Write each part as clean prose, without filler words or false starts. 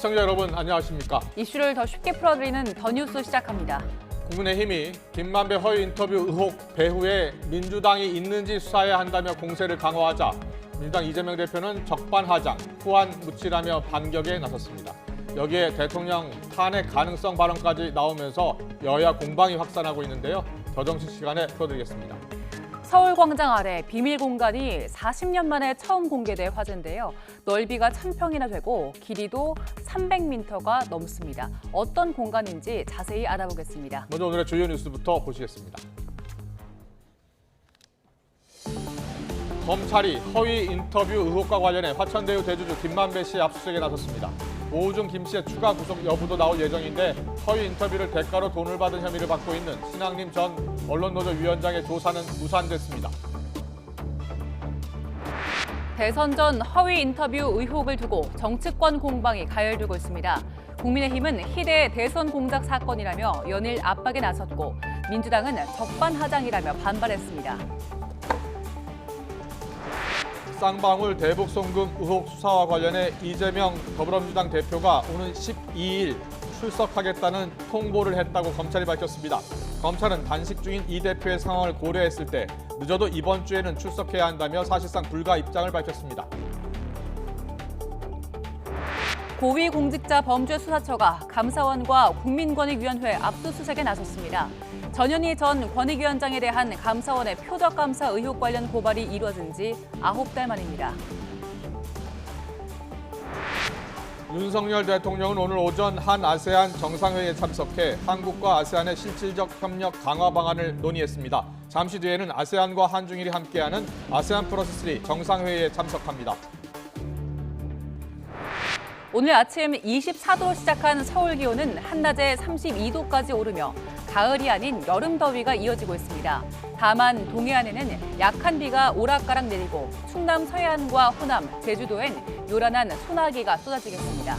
시청자 여러분 안녕하십니까? 이슈를 더 쉽게 풀어드리는 더 뉴스 시작합니다. 국민의힘이 김만배 허위 인터뷰 의혹 배후에 민주당이 있는지 수사해야 한다며 공세를 강화하자 민주당 이재명 대표는 적반하장, 후한 무치라며 반격에 나섰습니다. 여기에 대통령 탄핵 가능성 발언까지 나오면서 여야 공방이 확산하고 있는데요. 더 정식 시간에 풀어드리겠습니다. 서울광장 아래 비밀 공간이 40년 만에 처음 공개돼 화제인데요. 넓이가 1000평이나 되고 길이도 300m가 넘습니다. 어떤 공간인지 자세히 알아보겠습니다. 먼저 오늘의 주요 뉴스부터 보시겠습니다. 검찰이 허위 인터뷰 의혹과 관련해 화천대유 대주주 김만배 씨 압수수색에 나섰습니다. 오후 중 김 씨의 추가 구속 여부도 나올 예정인데 허위 인터뷰를 대가로 돈을 받은 혐의를 받고 있는 신앙림 전 언론노조 위원장의 조사는 무산됐습니다. 대선 전 허위 인터뷰 의혹을 두고 정치권 공방이 가열되고 있습니다. 국민의힘은 희대 대선 공작 사건이라며 연일 압박에 나섰고 민주당은 적반하장이라며 반발했습니다. 쌍방울 대북 송금 의혹 수사와 관련해 이재명 더불어민주당 대표가 오는 12일 출석하겠다는 통보를 했다고 검찰이 밝혔습니다. 검찰은 단식 중인 이 대표의 상황을 고려했을 때 늦어도 이번 주에는 출석해야 한다며 사실상 불가 입장을 밝혔습니다. 고위공직자범죄수사처가 감사원과 국민권익위원회 압수수색에 나섰습니다. 전현희 전 권익위원장에 대한 감사원의 표적 감사 의혹 관련 고발이 이루어진 지 9달 만입니다. 윤석열 대통령은 오늘 오전 한 아세안 정상회의에 참석해 한국과 아세안의 실질적 협력 강화 방안을 논의했습니다. 잠시 뒤에는 아세안과 한중일이 함께하는 아세안 플러스3 정상회의에 참석합니다. 오늘 아침 24도로 시작한 서울 기온은 한낮에 32도까지 오르며 가을이 아닌 여름 더위가 이어지고 있습니다. 다만 동해안에는 약한 비가 오락가락 내리고 충남 서해안과 호남, 제주도엔 요란한 소나기가 쏟아지겠습니다.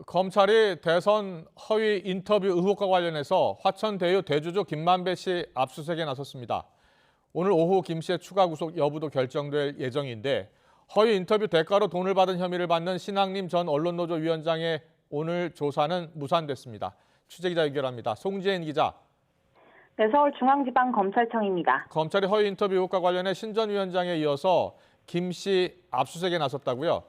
검찰이 대선 허위 인터뷰 의혹과 관련해서 화천대유 대주주 김만배 씨 압수수색에 나섰습니다. 오늘 오후 김 씨의 추가 구속 여부도 결정될 예정인데 허위 인터뷰 대가로 돈을 받은 혐의를 받는 신앙림 전 언론노조 위원장의 오늘 조사는 무산됐습니다. 취재기자 연결합니다. 송지엔 기자. 네, 서울중앙지방검찰청입니다. 검찰이 허위 인터뷰 의혹과 관련해 신 전 위원장에 이어서 김 씨 압수수색에 나섰다고요?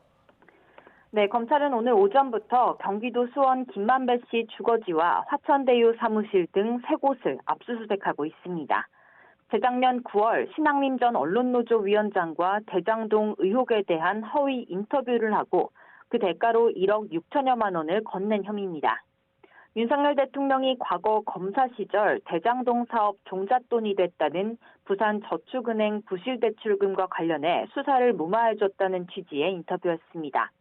네, 검찰은 오늘 오전부터 경기도 수원 김만배 씨 주거지와 화천대유 사무실 등 3곳을 압수수색하고 있습니다. 재작년 9월 신앙림 전 언론노조 위원장과 대장동 의혹에 대한 허위 인터뷰를 하고 그 대가로 1억 6천여만 원을 건넨 혐의입니다. 윤석열 대통령이 과거 검사 시절 대장동 사업 종잣돈이 됐다는 부산저축은행 부실대출금과 관련해 수사를 무마해줬다는 취지의 인터뷰였습니다.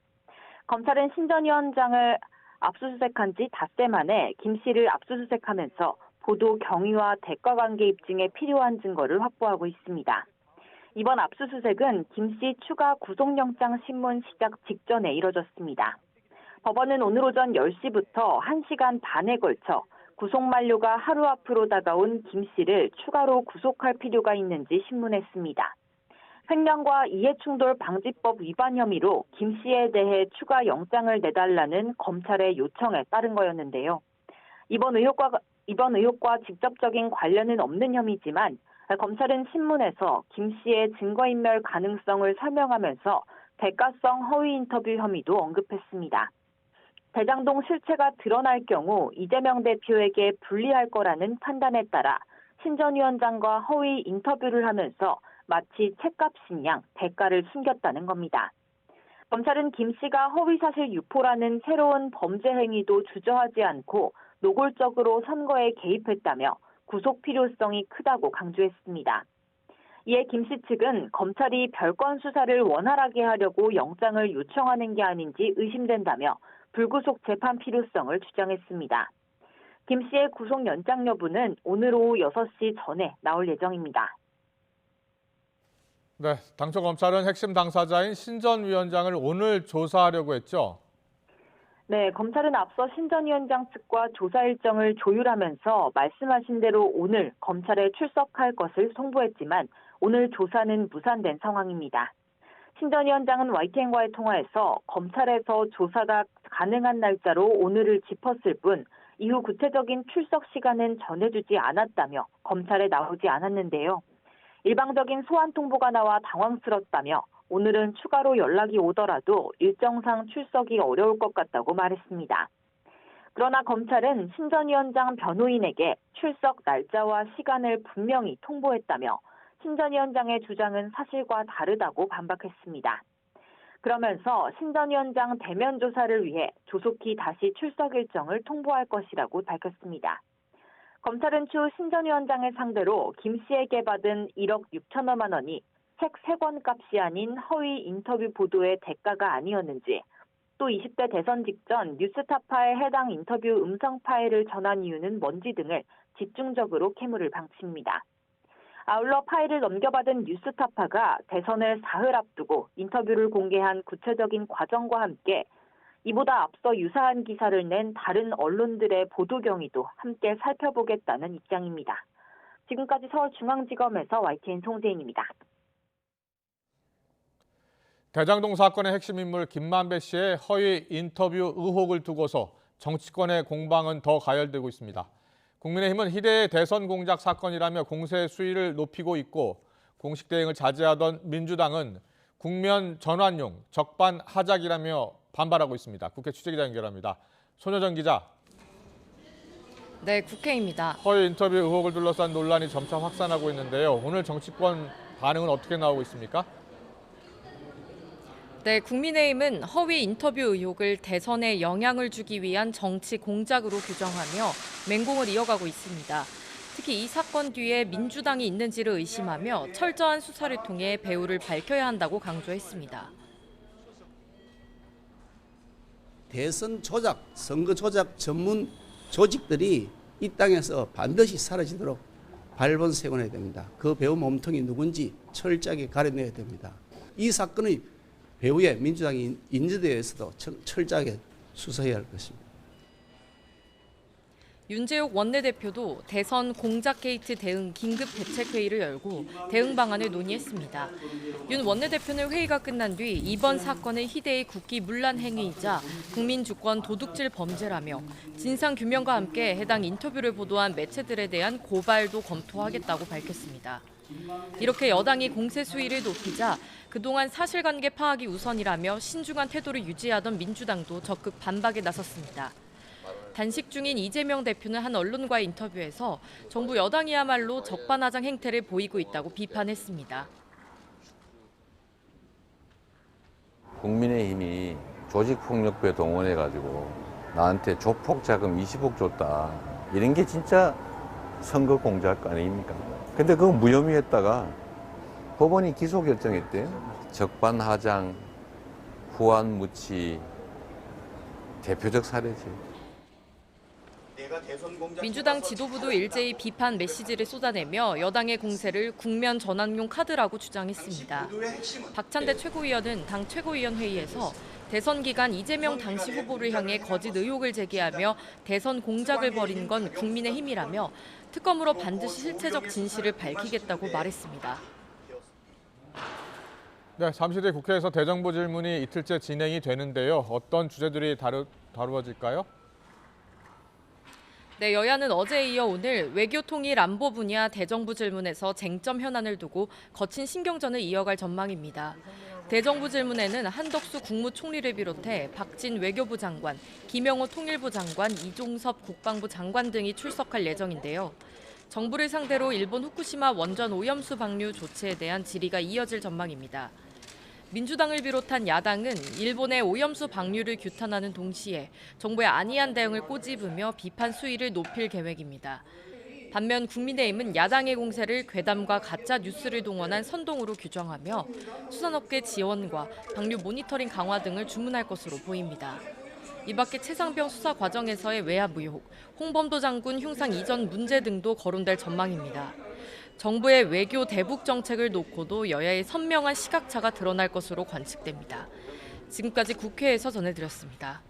검찰은 신 전 위원장을 압수수색한 지 닷새 만에 김 씨를 압수수색하면서 보도 경위와 대가관계 입증에 필요한 증거를 확보하고 있습니다. 이번 압수수색은 김 씨 추가 구속영장 신문 시작 직전에 이뤄졌습니다. 법원은 오늘 오전 10시부터 1시간 반에 걸쳐 구속 만료가 하루 앞으로 다가온 김 씨를 추가로 구속할 필요가 있는지 신문했습니다. 횡령과 이해충돌 방지법 위반 혐의로 김 씨에 대해 추가 영장을 내달라는 검찰의 요청에 따른 거였는데요. 이번 의혹과 직접적인 관련은 없는 혐의지만 검찰은 신문에서 김 씨의 증거인멸 가능성을 설명하면서 대가성 허위 인터뷰 혐의도 언급했습니다. 대장동 실체가 드러날 경우 이재명 대표에게 불리할 거라는 판단에 따라 신 전 위원장과 허위 인터뷰를 하면서 마치 죗값인 양 대가를 숨겼다는 겁니다. 검찰은 김 씨가 허위사실 유포라는 새로운 범죄 행위도 주저하지 않고 노골적으로 선거에 개입했다며 구속 필요성이 크다고 강조했습니다. 이에 김 씨 측은 검찰이 별건 수사를 원활하게 하려고 영장을 요청하는 게 아닌지 의심된다며 불구속 재판 필요성을 주장했습니다. 김 씨의 구속 연장 여부는 오늘 오후 6시 전에 나올 예정입니다. 네, 당초 검찰은 핵심 당사자인 신 전 위원장을 오늘 조사하려고 했죠? 네, 검찰은 앞서 신 전 위원장 측과 조사 일정을 조율하면서 말씀하신 대로 오늘 검찰에 출석할 것을 통보했지만 오늘 조사는 무산된 상황입니다. 신 전 위원장은 YTN과의 통화에서 검찰에서 조사가 가능한 날짜로 오늘을 짚었을 뿐 이후 구체적인 출석 시간은 전해주지 않았다며 검찰에 나오지 않았는데요. 일방적인 소환 통보가 나와 당황스럽다며 오늘은 추가로 연락이 오더라도 일정상 출석이 어려울 것 같다고 말했습니다. 그러나 검찰은 신 전 위원장 변호인에게 출석 날짜와 시간을 분명히 통보했다며 신 전 위원장의 주장은 사실과 다르다고 반박했습니다. 그러면서 신 전 위원장 대면 조사를 위해 조속히 다시 출석 일정을 통보할 것이라고 밝혔습니다. 검찰은 추후 신 전 위원장을 상대로 김 씨에게 받은 1억 6천여만 원이 책 3권 값이 아닌 허위 인터뷰 보도의 대가가 아니었는지, 또 20대 대선 직전 뉴스타파에 해당 인터뷰 음성 파일을 전한 이유는 뭔지 등을 집중적으로 캐물을 방침입니다. 아울러 파일을 넘겨받은 뉴스타파가 대선을 사흘 앞두고 인터뷰를 공개한 구체적인 과정과 함께 이보다 앞서 유사한 기사를 낸 다른 언론들의 보도 경위도 함께 살펴보겠다는 입장입니다. 지금까지 서울중앙지검에서 YTN 송재인입니다. 대장동 사건의 핵심 인물 김만배 씨의 허위 인터뷰 의혹을 두고서 정치권의 공방은 더 가열되고 있습니다. 국민의힘은 희대의 대선 공작 사건이라며 공세 수위를 높이고 있고 공식 대응을 자제하던 민주당은 국면 전환용 적반하장이라며 반발하고 있습니다. 국회 취재기자 연결합니다. 손여정 기자. 네, 국회입니다. 허위 인터뷰 의혹을 둘러싼 논란이 점차 확산하고 있는데요. 오늘 정치권 반응은 어떻게 나오고 있습니까? 네, 국민의힘은 허위 인터뷰 의혹을 대선에 영향을 주기 위한 정치 공작으로 규정하며 맹공을 이어가고 있습니다. 특히 이 사건 뒤에 민주당이 있는지를 의심하며 철저한 수사를 통해 배후를 밝혀야 한다고 강조했습니다. 대선 조작, 선거 조작 전문 조직들이 이 땅에서 반드시 사라지도록 발본 세워내야 됩니다. 그 배후 몸통이 누군지 철저하게 가려내야 됩니다. 이 사건의 배후에 민주당이 인지되어 있어도 철저하게 수사해야 할 것입니다. 윤재욱 원내대표도 대선 공작 게이트 대응 긴급 대책회의를 열고 대응 방안을 논의했습니다. 윤 원내대표는 회의가 끝난 뒤 이번 사건은 희대의 국기 문란 행위이자 국민 주권 도둑질 범죄라며 진상규명과 함께 해당 인터뷰를 보도한 매체들에 대한 고발도 검토하겠다고 밝혔습니다. 이렇게 여당이 공세 수위를 높이자 그동안 사실관계 파악이 우선이라며 신중한 태도를 유지하던 민주당도 적극 반박에 나섰습니다. 단식 중인 이재명 대표는 한 언론과의 인터뷰에서 정부 여당이야말로 적반하장 행태를 보이고 있다고 비판했습니다. 국민의힘이 조직폭력배 동원해가지고 나한테 조폭 자금 20억 줬다. 이런 게 진짜 선거 공작 아닙니까? 근데 그거 무혐의했다가 법원이 기소 결정했대요. 적반하장, 후안무치, 대표적 사례지. 민주당 지도부도 일제히 비판 메시지를 쏟아내며 여당의 공세를 국면 전환용 카드라고 주장했습니다. 박찬대 최고위원은 당 최고위원 회의에서 대선 기간 이재명 당시 후보를 향해 거짓 의혹을 제기하며 대선 공작을 벌인 건 국민의힘이라며 특검으로 반드시 실체적 진실을 밝히겠다고 말했습니다. 네, 잠시 뒤에 국회에서 대정부 질문이 이틀째 진행이 되는데요. 어떤 주제들이 다루어질까요? 네, 여야는 어제에 이어 오늘 외교 통일 안보 분야 대정부 질문에서 쟁점 현안을 두고 거친 신경전을 이어갈 전망입니다. 대정부 질문에는 한덕수 국무총리를 비롯해 박진 외교부 장관, 김영호 통일부 장관, 이종섭 국방부 장관 등이 출석할 예정인데요. 정부를 상대로 일본 후쿠시마 원전 오염수 방류 조치에 대한 질의가 이어질 전망입니다. 민주당을 비롯한 야당은 일본의 오염수 방류를 규탄하는 동시에 정부의 안이한 대응을 꼬집으며 비판 수위를 높일 계획입니다. 반면 국민의힘은 야당의 공세를 괴담과 가짜 뉴스를 동원한 선동으로 규정하며 수산업계 지원과 방류 모니터링 강화 등을 주문할 것으로 보입니다. 이 밖에 최상병 수사 과정에서의 외압 의혹, 홍범도 장군 흉상 이전 문제 등도 거론될 전망입니다. 정부의 외교 대북 정책을 놓고도 여야의 선명한 시각차가 드러날 것으로 관측됩니다. 지금까지 국회에서 전해드렸습니다.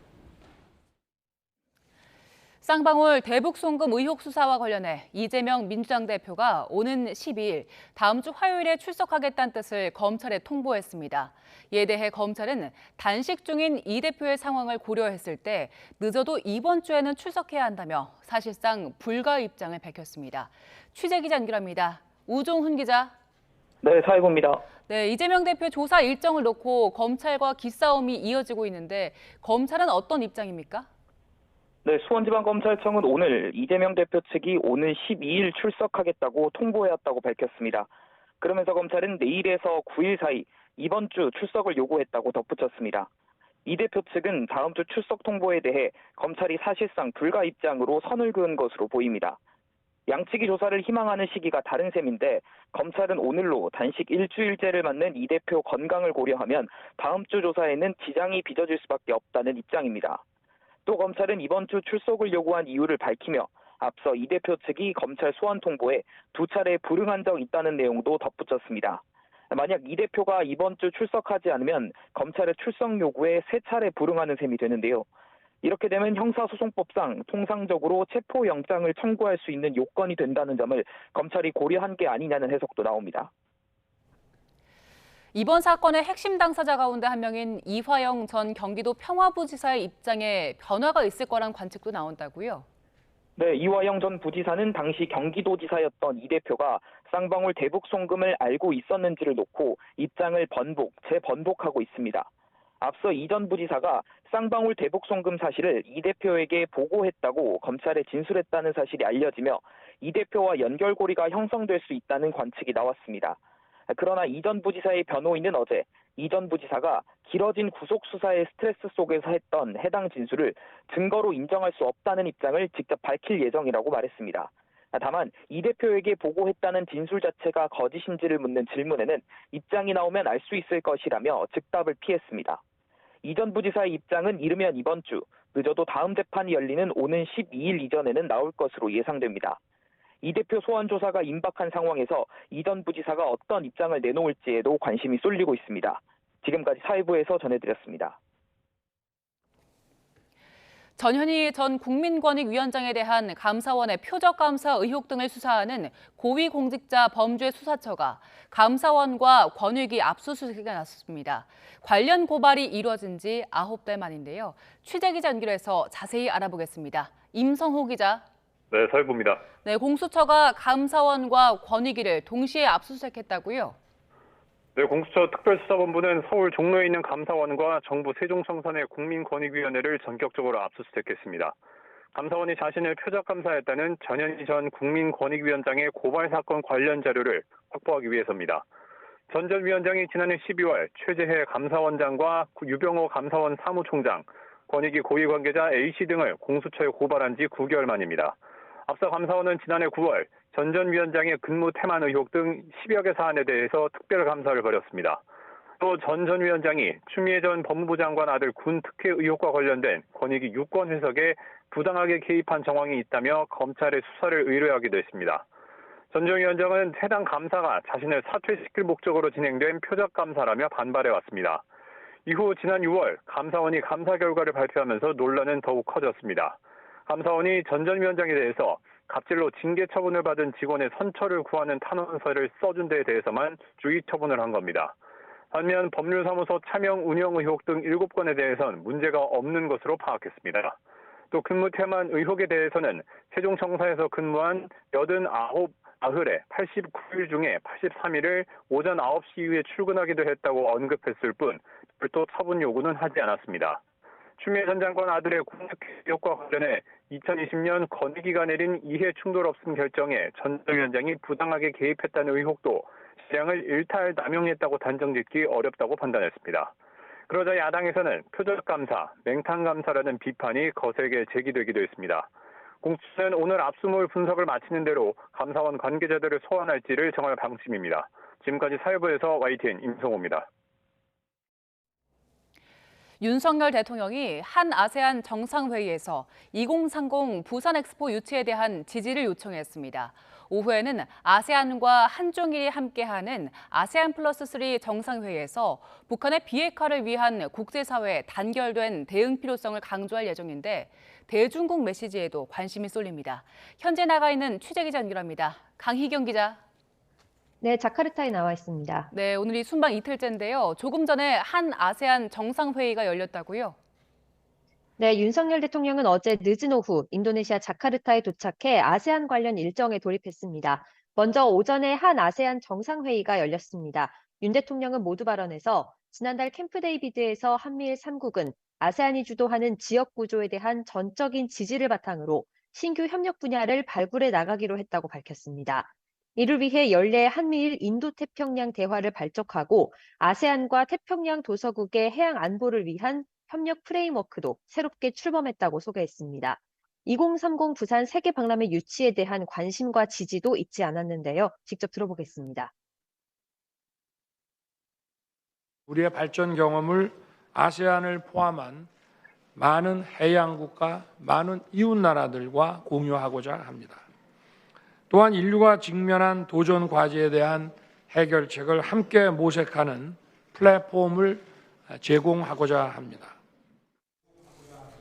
쌍방울 대북 송금 의혹 수사와 관련해 이재명 민주당 대표가 오는 12일 다음 주 화요일에 출석하겠다는 뜻을 검찰에 통보했습니다. 이에 대해 검찰은 단식 중인 이 대표의 상황을 고려했을 때 늦어도 이번 주에는 출석해야 한다며 사실상 불가 입장을 밝혔습니다. 취재 기자 연결합니다. 우종훈 기자. 네, 사회부입니다. 네, 이재명 대표 조사 일정을 놓고 검찰과 기싸움이 이어지고 있는데 검찰은 어떤 입장입니까? 네, 수원지방검찰청은 오늘 이재명 대표 측이 오는 12일 출석하겠다고 통보해왔다고 밝혔습니다. 그러면서 검찰은 내일에서 9일 사이 이번 주 출석을 요구했다고 덧붙였습니다. 이 대표 측은 다음 주 출석 통보에 대해 검찰이 사실상 불가 입장으로 선을 그은 것으로 보입니다. 양측이 조사를 희망하는 시기가 다른 셈인데 검찰은 오늘로 단식 일주일째를 맞는 이 대표 건강을 고려하면 다음 주 조사에는 지장이 빚어질 수밖에 없다는 입장입니다. 또 검찰은 이번 주 출석을 요구한 이유를 밝히며 앞서 이 대표 측이 검찰 소환 통보에 2차례 불응한 적 있다는 내용도 덧붙였습니다. 만약 이 대표가 이번 주 출석하지 않으면 검찰의 출석 요구에 3차례 불응하는 셈이 되는데요. 이렇게 되면 형사소송법상 통상적으로 체포영장을 청구할 수 있는 요건이 된다는 점을 검찰이 고려한 게 아니냐는 해석도 나옵니다. 이번 사건의 핵심 당사자 가운데 한 명인 이화영 전 경기도 평화부지사의 입장에 변화가 있을 거란 관측도 나온다고요? 네, 이화영 전 부지사는 당시 경기도지사였던 이 대표가 쌍방울 대북 송금을 알고 있었는지를 놓고 입장을 재번복하고 있습니다. 앞서 이 전 부지사가 쌍방울 대북 송금 사실을 이 대표에게 보고했다고 검찰에 진술했다는 사실이 알려지며 이 대표와 연결고리가 형성될 수 있다는 관측이 나왔습니다. 그러나 이 전 부지사의 변호인은 어제 이 전 부지사가 길어진 구속수사의 스트레스 속에서 했던 해당 진술을 증거로 인정할 수 없다는 입장을 직접 밝힐 예정이라고 말했습니다. 다만 이 대표에게 보고했다는 진술 자체가 거짓인지를 묻는 질문에는 입장이 나오면 알 수 있을 것이라며 즉답을 피했습니다. 이 전 부지사의 입장은 이르면 이번 주, 늦어도 다음 재판이 열리는 오는 12일 이전에는 나올 것으로 예상됩니다. 이 대표 소환 조사가 임박한 상황에서 이 전 부지사가 어떤 입장을 내놓을지에도 관심이 쏠리고 있습니다. 지금까지 사회부에서 전해드렸습니다. 전현희 전 국민권익위원장에 대한 감사원의 표적감사 의혹 등을 수사하는 고위공직자 범죄수사처가 감사원과 권익위 압수수색에 나섰습니다. 관련 고발이 이루어진 지 9달 만인데요. 취재기자 연결해서 자세히 알아보겠습니다. 임성호 기자. 네, 사회부입니다. 네, 공수처가 감사원과 권익위를 동시에 압수수색했다고요? 네, 공수처 특별수사본부는 서울 종로에 있는 감사원과 정부 세종청산의 국민권익위원회를 전격적으로 압수수색했습니다. 감사원이 자신을 표적감사했다는 전현희 전 국민권익위원장의 고발사건 관련 자료를 확보하기 위해서입니다. 전 전 위원장이 지난해 12월 최재해 감사원장과 유병호 감사원 사무총장, 권익위 고위 관계자 A씨 등을 공수처에 고발한 지 9개월 만입니다. 앞서 감사원은 지난해 9월 전 위원장의 근무 태만 의혹 등 10여 개 사안에 대해서 특별감사를 벌였습니다. 또 전 위원장이 추미애 전 법무부 장관 아들 군 특혜 의혹과 관련된 권익위 유권 해석에 부당하게 개입한 정황이 있다며 검찰에 수사를 의뢰하기도 했습니다. 전 위원장은 해당 감사가 자신을 사퇴시킬 목적으로 진행된 표적감사라며 반발해왔습니다. 이후 지난 6월 감사원이 감사 결과를 발표하면서 논란은 더욱 커졌습니다. 감사원이 전 위원장에 대해서 갑질로 징계 처분을 받은 직원의 선처를 구하는 탄원서를 써준 데에 대해서만 주의 처분을 한 겁니다. 반면 법률사무소 차명 운영 의혹 등 7건에 대해선 문제가 없는 것으로 파악했습니다. 또 근무 태만 의혹에 대해서는 세종청사에서 근무한 89에 89일 중에 83일을 오전 9시 이후에 출근하기도 했다고 언급했을 뿐 별도 처분 요구는 하지 않았습니다. 추미애 전 장관 아들의 공약과 관련해 2020년 권익위가 내린 이해 충돌 없음 결정에 전 위원장이 부당하게 개입했다는 의혹도 실형을 일탈 남용했다고 단정짓기 어렵다고 판단했습니다. 그러자 야당에서는 표적감사, 맹탕감사라는 비판이 거세게 제기되기도 했습니다. 공수처는 오늘 압수물 분석을 마치는 대로 감사원 관계자들을 소환할지를 정할 방침입니다. 지금까지 사회부에서 YTN 임성호입니다. 윤석열 대통령이 한 아세안 정상회의에서 2030 부산 엑스포 유치에 대한 지지를 요청했습니다. 오후에는 아세안과 한중일이 함께하는 아세안 플러스 3 정상회의에서 북한의 비핵화를 위한 국제사회의 단결된 대응 필요성을 강조할 예정인데 대중국 메시지에도 관심이 쏠립니다. 현재 나가 있는 취재기자 연결합니다. 강희경 기자. 네, 자카르타에 나와 있습니다. 네, 오늘이 순방 이틀째인데요. 조금 전에 한 아세안 정상회의가 열렸다고요? 네, 윤석열 대통령은 어제 늦은 오후 인도네시아 자카르타에 도착해 아세안 관련 일정에 돌입했습니다. 먼저 오전에 한 아세안 정상회의가 열렸습니다. 윤 대통령은 모두 발언에서 지난달 캠프 데이비드에서 한미일 3국은 아세안이 주도하는 지역 구조에 대한 전적인 지지를 바탕으로 신규 협력 분야를 발굴해 나가기로 했다고 밝혔습니다. 이를 위해 연례 한미일 인도태평양 대화를 발족하고 아세안과 태평양 도서국의 해양 안보를 위한 협력 프레임워크도 새롭게 출범했다고 소개했습니다. 2030 부산 세계 박람회 유치에 대한 관심과 지지도 잊지 않았는데요. 직접 들어보겠습니다. 우리의 발전 경험을 아세안을 포함한 많은 해양국가, 많은 이웃나라들과 공유하고자 합니다. 또한 인류가 직면한 도전 과제에 대한 해결책을 함께 모색하는 플랫폼을 제공하고자 합니다.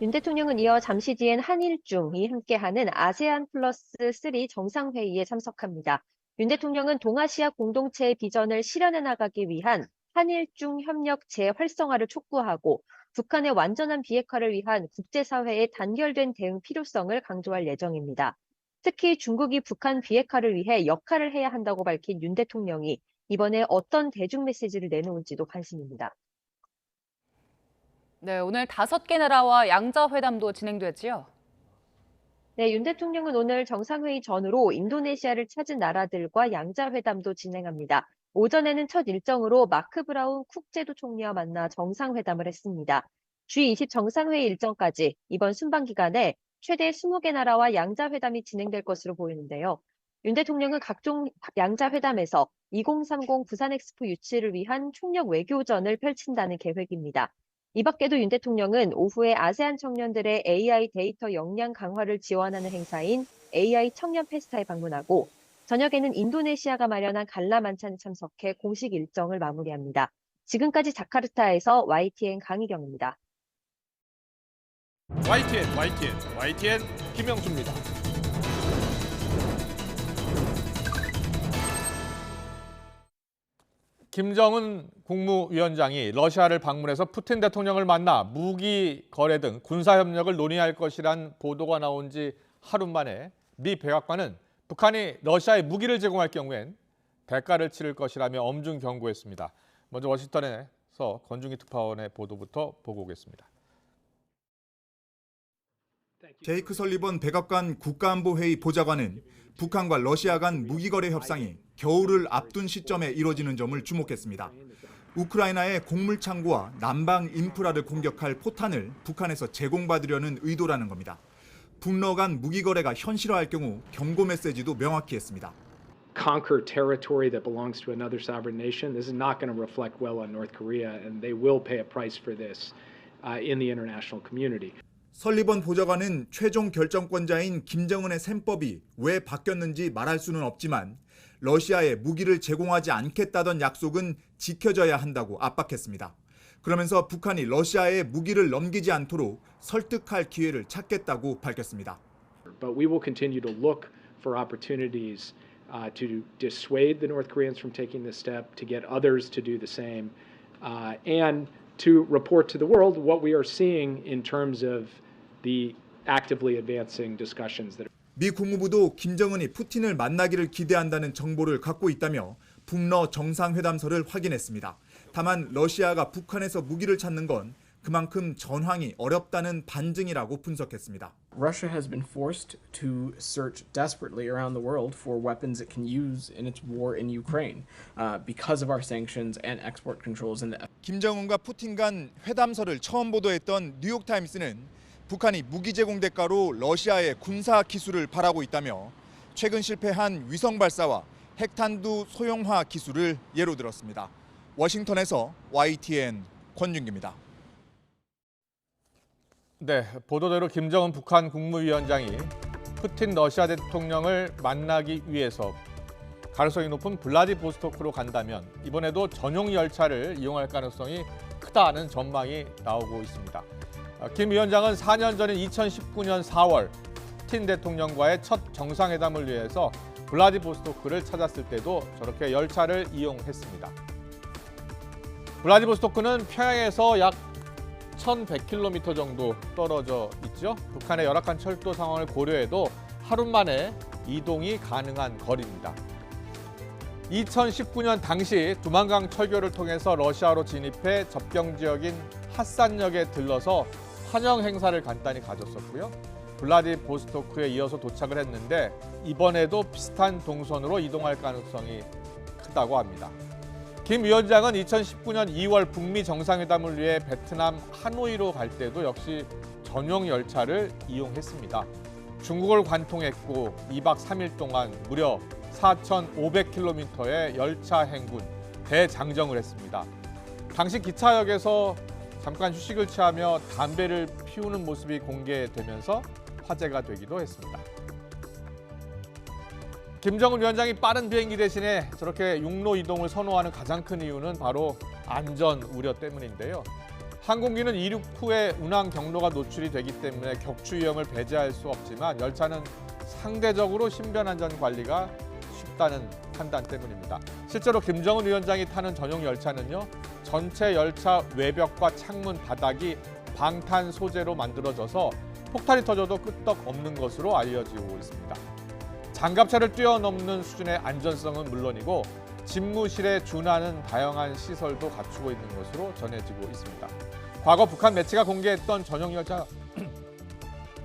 윤 대통령은 이어 잠시 뒤엔 한일중이 함께하는 아세안 플러스 3 정상회의에 참석합니다. 윤 대통령은 동아시아 공동체의 비전을 실현해 나가기 위한 한일중 협력 재활성화를 촉구하고 북한의 완전한 비핵화를 위한 국제사회의 단결된 대응 필요성을 강조할 예정입니다. 특히 중국이 북한 비핵화를 위해 역할을 해야 한다고 밝힌 윤 대통령이 이번에 어떤 대중 메시지를 내놓을지도 관심입니다. 네, 오늘 5개 나라와 양자회담도 진행됐지요? 네, 윤 대통령은 오늘 정상회의 전후로 인도네시아를 찾은 나라들과 양자회담도 진행합니다. 오전에는 첫 일정으로 마크 브라운 쿡제도 총리와 만나 정상회담을 했습니다. G20 정상회의 일정까지 이번 순방 기간에 최대 20개 나라와 양자회담이 진행될 것으로 보이는데요. 윤 대통령은 각종 양자회담에서 2030 부산 엑스포 유치를 위한 총력 외교전을 펼친다는 계획입니다. 이 밖에도 윤 대통령은 오후에 아세안 청년들의 AI 데이터 역량 강화를 지원하는 행사인 AI 청년 페스타에 방문하고 저녁에는 인도네시아가 마련한 갈라 만찬에 참석해 공식 일정을 마무리합니다. 지금까지 자카르타에서 YTN 강희경입니다. YTN 김영수입니다. 김정은 국무위원장이 러시아를 방문해서 푸틴 대통령을 만나 무기 거래 등 군사 협력을 논의할 것이란 보도가 나온 지 하루 만에 미 백악관은 북한이 러시아에 무기를 제공할 경우엔 대가를 치를 것이라며 엄중 경고했습니다. 먼저 워싱턴에서 권중희 특파원의 보도부터 보고 오겠습니다. 제이크 설리번 백악관 국가안보회의 보좌관은 북한과 러시아 간 무기거래 협상이 겨울을 앞둔 시점에 이뤄지는 점을 주목했습니다. 우크라이나의 곡물 창고와 난방 인프라를 공격할 포탄을 북한에서 제공받으려는 의도라는 겁니다. 북러 간 무기거래가 현실화할 경우 경고 메시지도 명확히 했습니다. Conquer territory that belongs to another sovereign nation. This is not going to reflect well on North Korea, and they will pay a price for this in the international community. 설리번 보좌관은 최종 결정권자인 김정은의 셈법이 왜 바뀌었는지 말할 수는 없지만 러시아에 무기를 제공하지 않겠다던 약속은 지켜져야 한다고 압박했습니다. 그러면서 북한이 러시아에 무기를 넘기지 않도록 설득할 기회를 찾겠다고 밝혔습니다. But we will continue to look for opportunities to dissuade the North Koreans from taking this step, to get others to do the same, and to report to the world what we are seeing in terms of the actively advancing discussions that. 미 국무부도 김정은이 푸틴을 만나기를 기대한다는 정보를 갖고 있다며 북러 정상회담서를 확인했습니다. 다만 러시아가 북한에서 무기를 찾는 건 그만큼 전황이 어렵다는 반증이라고 분석했습니다. Russia has been forced to search desperately around the world for weapons it can use in its war in Ukraine because of our sanctions and export controls. 김정은과 푸틴 간 회담서를 처음 보도했던 뉴욕타임스는 북한이 무기 제공 대가로 러시아의 군사 기술을 바라고 있다며 최근 실패한 위성 발사와 핵탄두 소형화 기술을 예로 들었습니다. 워싱턴에서 YTN 권준기입니다. 네, 보도대로 김정은 북한 국무위원장이 푸틴 러시아 대통령을 만나기 위해서 가능성이 높은 블라디보스토크로 간다면 이번에도 전용 열차를 이용할 가능성이 크다는 전망이 나오고 있습니다. 김 위원장은 4년 전인 2019년 4월 푸틴 대통령과의 첫 정상회담을 위해서 블라디보스토크를 찾았을 때도 저렇게 열차를 이용했습니다. 블라디보스토크는 평양에서 약 1,100km 정도 떨어져 있죠. 북한의 열악한 철도 상황을 고려해도 하루 만에 이동이 가능한 거리입니다. 2019년 당시 두만강 철교를 통해서 러시아로 진입해 접경 지역인 핫산역에 들러서 환영 행사를 간단히 가졌었고요. 블라디보스토크에 이어서 도착을 했는데 이번에도 비슷한 동선으로 이동할 가능성이 크다고 합니다. 김 위원장은 2019년 2월 북미 정상회담을 위해 베트남 하노이로 갈 때도 역시 전용 열차를 이용했습니다. 중국을 관통했고 2박 3일 동안 무려 4,500km의 열차 행군, 대장정을 했습니다. 당시 기차역에서 잠깐 휴식을 취하며 담배를 피우는 모습이 공개되면서 화제가 되기도 했습니다. 김정은 위원장이 빠른 비행기 대신에 저렇게 육로 이동을 선호하는 가장 큰 이유는 바로 안전 우려 때문인데요. 항공기는 이륙 후에 운항 경로가 노출이 되기 때문에 격추 위험을 배제할 수 없지만 열차는 상대적으로 신변안전 관리가 쉽다는 판단 때문입니다. 실제로 김정은 위원장이 타는 전용 열차는요. 전체 열차 외벽과 창문 바닥이 방탄 소재로 만들어져서 폭탄이 터져도 끄떡없는 것으로 알려지고 있습니다. 장갑차를 뛰어넘는 수준의 안전성은 물론이고 집무실에 준하는 다양한 시설도 갖추고 있는 것으로 전해지고 있습니다. 과거 북한 매체가 공개했던 전용 열차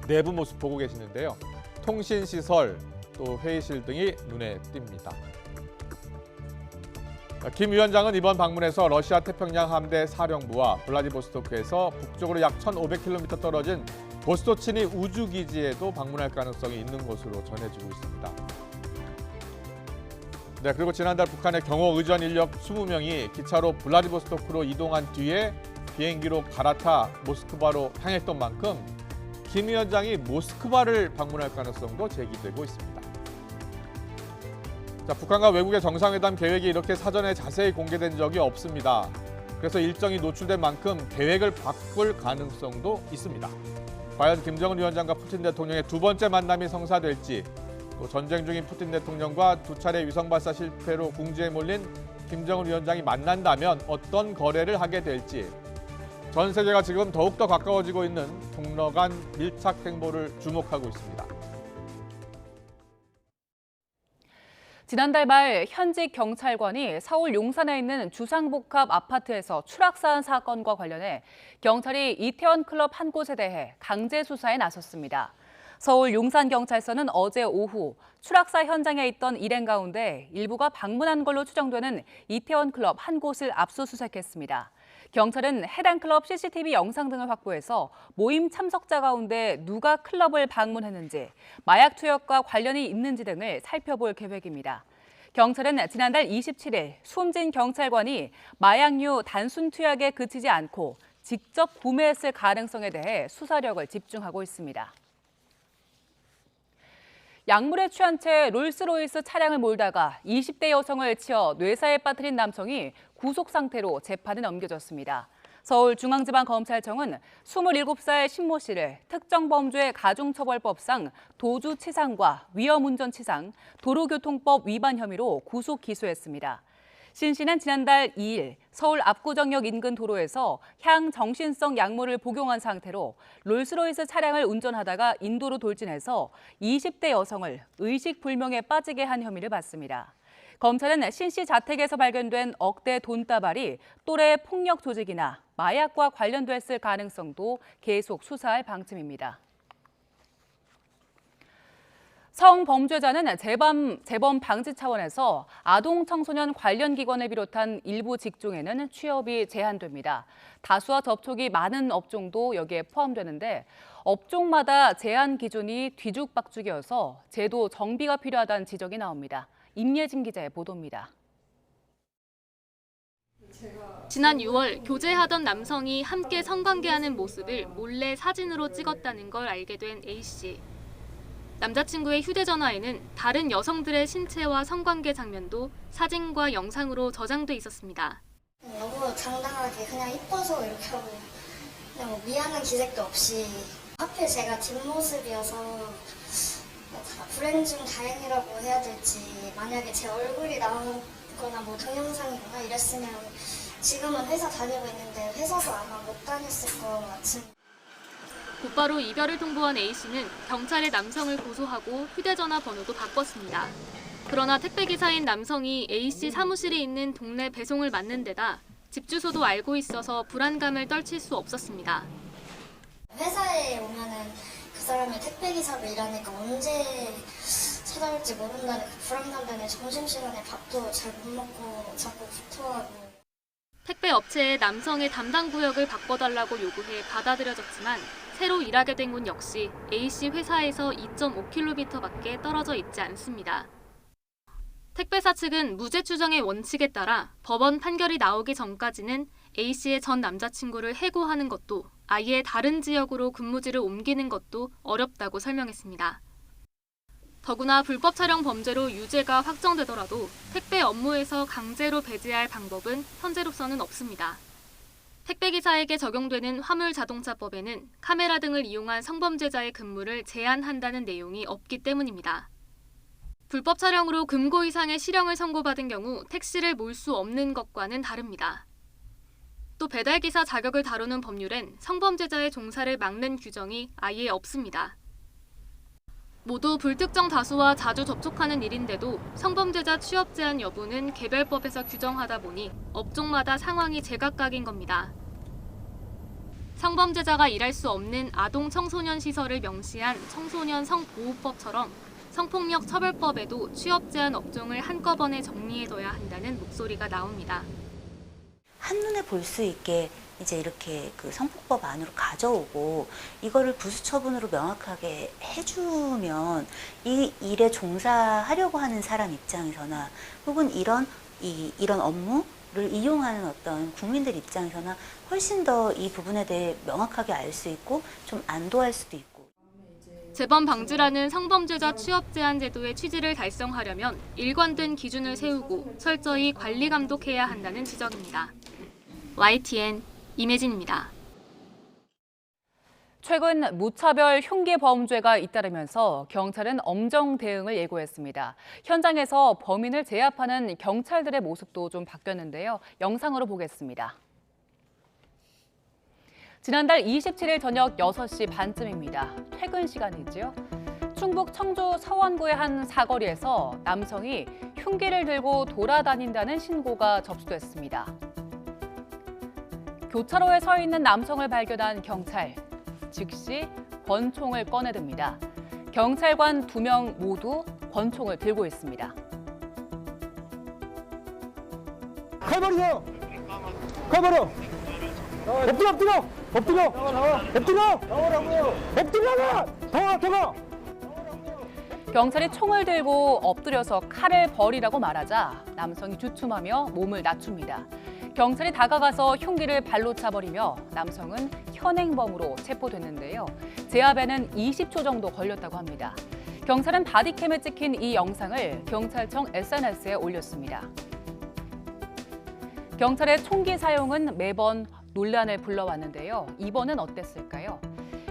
내부 모습 보고 계시는데요. 통신시설, 또 회의실 등이 눈에 띕니다. 김 위원장은 이번 방문에서 러시아 태평양 함대 사령부와 블라디보스토크에서 북쪽으로 약 1,500km 떨어진 보스토치니 우주기지에도 방문할 가능성이 있는 것으로 전해지고 있습니다. 네, 그리고 지난달 북한의 경호 의전 인력 20명이 기차로 블라디보스토크로 이동한 뒤에 비행기로 갈아타 모스크바로 향했던 만큼 김 위원장이 모스크바를 방문할 가능성도 제기되고 있습니다. 자, 북한과 외국의 정상회담 계획이 이렇게 사전에 자세히 공개된 적이 없습니다. 그래서 일정이 노출된 만큼 계획을 바꿀 가능성도 있습니다. 과연 김정은 위원장과 푸틴 대통령의 두 번째 만남이 성사될지, 또 전쟁 중인 푸틴 대통령과 두 차례 위성 발사 실패로 궁지에 몰린 김정은 위원장이 만난다면 어떤 거래를 하게 될지, 전 세계가 지금 더욱더 가까워지고 있는 동러 간 밀착 행보를 주목하고 있습니다. 지난달 말 현직 경찰관이 서울 용산에 있는 주상복합 아파트에서 추락사한 사건과 관련해 경찰이 이태원 클럽 한 곳에 대해 강제 수사에 나섰습니다. 서울 용산경찰서는 어제 오후 추락사 현장에 있던 일행 가운데 일부가 방문한 걸로 추정되는 이태원 클럽 한 곳을 압수수색했습니다. 경찰은 해당 클럽 CCTV 영상 등을 확보해서 모임 참석자 가운데 누가 클럽을 방문했는지, 마약 투약과 관련이 있는지 등을 살펴볼 계획입니다. 경찰은 지난달 27일 숨진 경찰관이 마약류 단순 투약에 그치지 않고 직접 구매했을 가능성에 대해 수사력을 집중하고 있습니다. 약물에 취한 채 롤스로이스 차량을 몰다가 20대 여성을 치어 뇌사에 빠뜨린 남성이 구속 상태로 재판에 넘겨졌습니다. 서울중앙지방검찰청은 27살 신모 씨를 특정범죄 가중처벌법상 도주치상과 위험운전치상, 도로교통법 위반 혐의로 구속 기소했습니다. 신 씨는 지난달 2일 서울 압구정역 인근 도로에서 향정신성 약물을 복용한 상태로 롤스로이스 차량을 운전하다가 인도로 돌진해서 20대 여성을 의식불명에 빠지게 한 혐의를 받습니다. 검찰은 신 씨 자택에서 발견된 억대 돈다발이 또래 폭력 조직이나 마약과 관련됐을 가능성도 계속 수사할 방침입니다. 성범죄자는 재범 방지 차원에서 아동 청소년 관련 기관을 비롯한 일부 직종에는 취업이 제한됩니다. 다수와 접촉이 많은 업종도 여기에 포함되는데 업종마다 제한 기준이 뒤죽박죽이어서 제도 정비가 필요하다는 지적이 나옵니다. 임예진 기자의 보도입니다. 지난 6월 교제하던 남성이 함께 성관계하는 모습을 몰래 사진으로 찍었다는 걸 알게 된 A씨. 남자친구의 휴대전화에는 다른 여성들의 신체와 성관계 장면도 사진과 영상으로 저장돼 있었습니다. 너무 당당하게 그냥 이뻐서 이렇게 하고 그냥 뭐 미안한 기색도 없이 하필 제가 뒷모습이어서 불행 중 다행이라고 해야 될지 만약에 제 얼굴이 나오거나 뭐 동영상이거나 이랬으면 지금은 회사 다니고 있는데 회사도 아마 못 다녔을 것 같은. 곧바로 이별을 통보한 A씨는 경찰에 남성을 고소하고 휴대전화 번호도 바꿨습니다. 그러나 택배기사인 남성이 A씨 사무실이 있는 동네 배송을 맡는 데다 집 주소도 알고 있어서 불안감을 떨칠 수 없었습니다. 회사에 오면은 그 사람이 택배기사로 일하니까 언제 찾아올지 모른다는 그 불안감 때문에 점심시간에 밥도 잘 못 먹고 자꾸 구토하고. 택배 업체에 남성의 담당 구역을 바꿔달라고 요구해 받아들여졌지만 새로 일하게 된 곳 역시 A씨 회사에서 2.5km밖에 떨어져 있지 않습니다. 택배사 측은 무죄 추정의 원칙에 따라 법원 판결이 나오기 전까지는 A씨의 전 남자친구를 해고하는 것도 아예 다른 지역으로 근무지를 옮기는 것도 어렵다고 설명했습니다. 더구나 불법 촬영 범죄로 유죄가 확정되더라도 택배 업무에서 강제로 배제할 방법은 현재로서는 없습니다. 택배기사에게 적용되는 화물자동차법에는 카메라 등을 이용한 성범죄자의 근무를 제한한다는 내용이 없기 때문입니다. 불법 촬영으로 금고 이상의 실형을 선고받은 경우 택시를 몰 수 없는 것과는 다릅니다. 또 배달기사 자격을 다루는 법률엔 성범죄자의 종사를 막는 규정이 아예 없습니다. 모두 불특정 다수와 자주 접촉하는 일인데도 성범죄자 취업 제한 여부는 개별법에서 규정하다 보니 업종마다 상황이 제각각인 겁니다. 성범죄자가 일할 수 없는 아동 청소년 시설을 명시한 청소년 성보호법처럼 성폭력 처벌법에도 취업 제한 업종을 한꺼번에 정리해둬야 한다는 목소리가 나옵니다. 한눈에 볼 수 있게 이제 이렇게 그 성폭법 안으로 가져오고 이거를 부수 처분으로 명확하게 해주면 이 일에 종사하려고 하는 사람 입장에서나 혹은 이런 업무를 이용하는 어떤 국민들 입장에서나 훨씬 더 이 부분에 대해 명확하게 알 수 있고 좀 안도할 수도 있고. 재범 방지라는 성범죄자 취업 제한 제도의 취지를 달성하려면 일관된 기준을 세우고 철저히 관리 감독해야 한다는 지적입니다. YTN 임혜진입니다. 최근 무차별 흉기 범죄가 잇따르면서 경찰은 엄정 대응을 예고했습니다. 현장에서 범인을 제압하는 경찰들의 모습도 좀 바뀌었는데요. 영상으로 보겠습니다. 지난달 27일 저녁 6시 반쯤입니다. 퇴근 시간이지요. 충북 청주 서원구의 한 사거리에서 남성이 흉기를 들고 돌아다닌다는 신고가 접수됐습니다. 교차로에 서 있는 남성을 발견한 경찰, 즉시 권총을 꺼내듭니다. 경찰관 2명 모두 권총을 들고 있습니다. 가버리세요! 가버려! 엎드려! 엎드려! 엎드려! 엎드려! 나오라고요! 엎드려! 더! 경찰이 총을 들고 엎드려서 칼을 버리라고 말하자 남성이 주춤하며 몸을 낮춥니다. 경찰이 다가가서 흉기를 발로 차버리며 남성은 현행범으로 체포됐는데요. 제압에는 20초 정도 걸렸다고 합니다. 경찰은 바디캠에 찍힌 이 영상을 경찰청 SNS에 올렸습니다. 경찰의 총기 사용은 매번 논란을 불러왔는데요. 이번은 어땠을까요?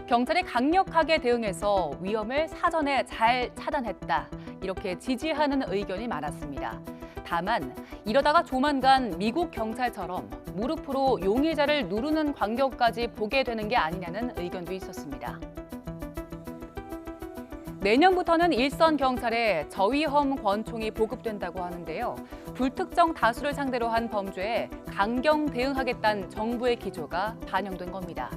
경찰이 강력하게 대응해서 위험을 사전에 잘 차단했다. 이렇게 지지하는 의견이 많았습니다. 다만 이러다가 조만간 미국 경찰처럼 무릎으로 용의자를 누르는 광경까지 보게 되는 게 아니냐는 의견도 있었습니다. 내년부터는 일선 경찰에 저위험 권총이 보급된다고 하는데요. 불특정 다수를 상대로 한 범죄에 강경 대응하겠다는 정부의 기조가 반영된 겁니다.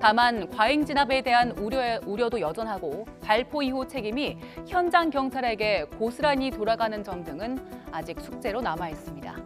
다만 과잉 진압에 대한 우려도 여전하고 발포 이후 책임이 현장 경찰에게 고스란히 돌아가는 점 등은 아직 숙제로 남아 있습니다.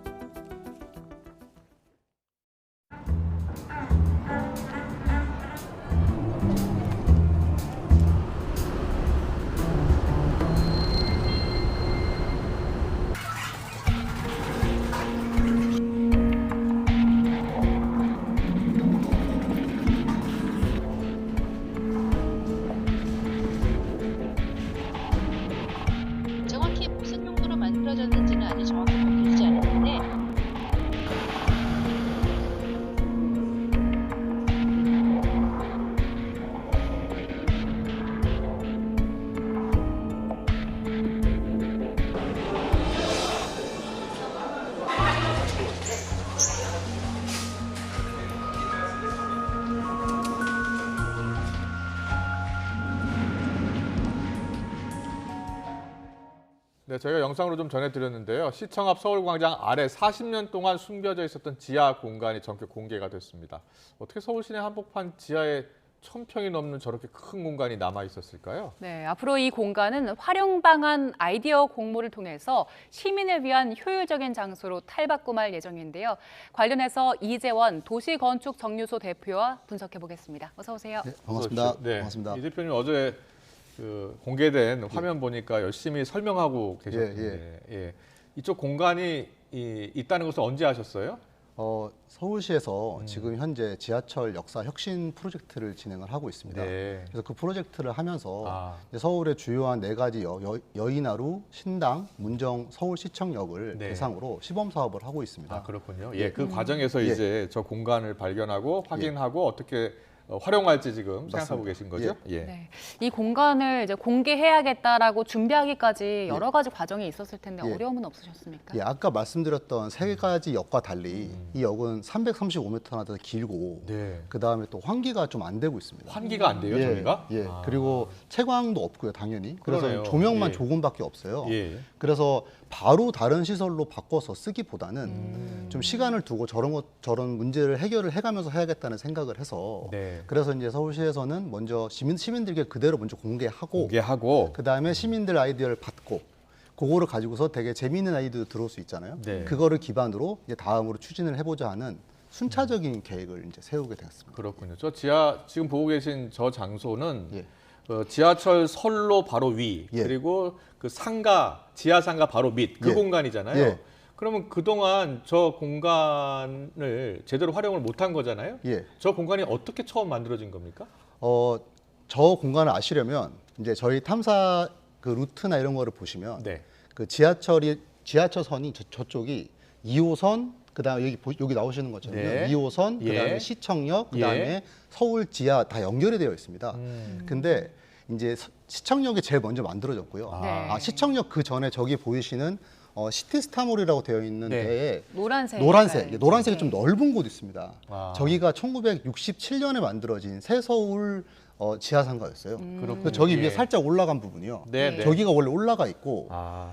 네, 저희가 영상으로 좀 전해드렸는데요. 시청 앞 서울광장 아래 40년 동안 숨겨져 있었던 지하 공간이 전격 공개가 됐습니다. 어떻게 서울 시내 한복판 지하에 1000평이 넘는 저렇게 큰 공간이 남아 있었을까요? 네, 앞으로 이 공간은 활용 방안 아이디어 공모를 통해서 시민을 위한 효율적인 장소로 탈바꿈할 예정인데요. 관련해서 이재원 도시건축정류소 대표와 분석해 보겠습니다. 어서 오세요. 네, 반갑습니다. 네, 반갑습니다. 이 대표님 어제 공개된 화면 보니까 열심히 설명하고 계셨는데 이쪽 공간이 있다는 것을 언제 아셨어요? 서울시에서 지금 현재 지하철 역사 혁신 프로젝트를 진행을 하고 있습니다. 네. 그래서 그 프로젝트를 하면서 이제 서울의 주요한 4가지 여의나루, 신당, 문정, 서울시청역을 대상으로 시범 사업을 하고 있습니다. 아, 그렇군요. 예, 그 과정에서 이제 저 공간을 발견하고 확인하고 어떻게 활용할지 지금 생각하고 계신 거죠? 예. 네. 이 공간을 이제 공개해야겠다라고 준비하기까지 여러 가지 과정이 있었을 텐데 어려움은 없으셨습니까? 예, 아까 말씀드렸던 3가지 역과 달리 이 역은 335m나 더 길고 그 다음에 또 환기가 좀 안 되고 있습니다. 환기가 안 돼요, 저희가? 예. 그리고 채광도 없고요, 당연히. 그래서 그러네요. 조명만 조금밖에 없어요. 그래서 바로 다른 시설로 바꿔서 쓰기보다는 좀 시간을 두고 저런 문제를 해결을 해가면서 해야겠다는 생각을 해서 그래서 이제 서울시에서는 먼저 시민들께 그대로 먼저 공개하고 그다음에 시민들 아이디어를 받고 그거를 가지고서 되게 재미있는 아이디어 들어올 수 있잖아요. 그거를 기반으로 이제 다음으로 추진을 해보자 하는 순차적인 계획을 이제 세우게 되었습니다. 그렇군요. 저 지금 보고 계신 저 장소는 지하철 선로 바로 위 그리고 그 지하 상가 바로 밑 그 공간이잖아요. 그러면 그동안 저 공간을 제대로 활용을 못한 거잖아요. 저 공간이 어떻게 처음 만들어진 겁니까? 저 공간을 아시려면 이제 저희 탐사 그 루트나 이런 거를 보시면 그 지하철선이 저쪽이 2호선 그다음에 여기 나오시는 것처럼 2호선 그다음에 시청역 그다음에 서울 지하 다 연결이 되어 있습니다. 근데 이제 시청역이 제일 먼저 만들어졌고요. 시청역 그 전에 저기 보이시는 시티스타몰이라고 되어 있는 데에 노란색이 좀 넓은 곳이 있습니다. 저기가 1967년에 만들어진 새서울 지하상가였어요. 저기 위에 살짝 올라간 부분이요. 저기가 원래 올라가 있고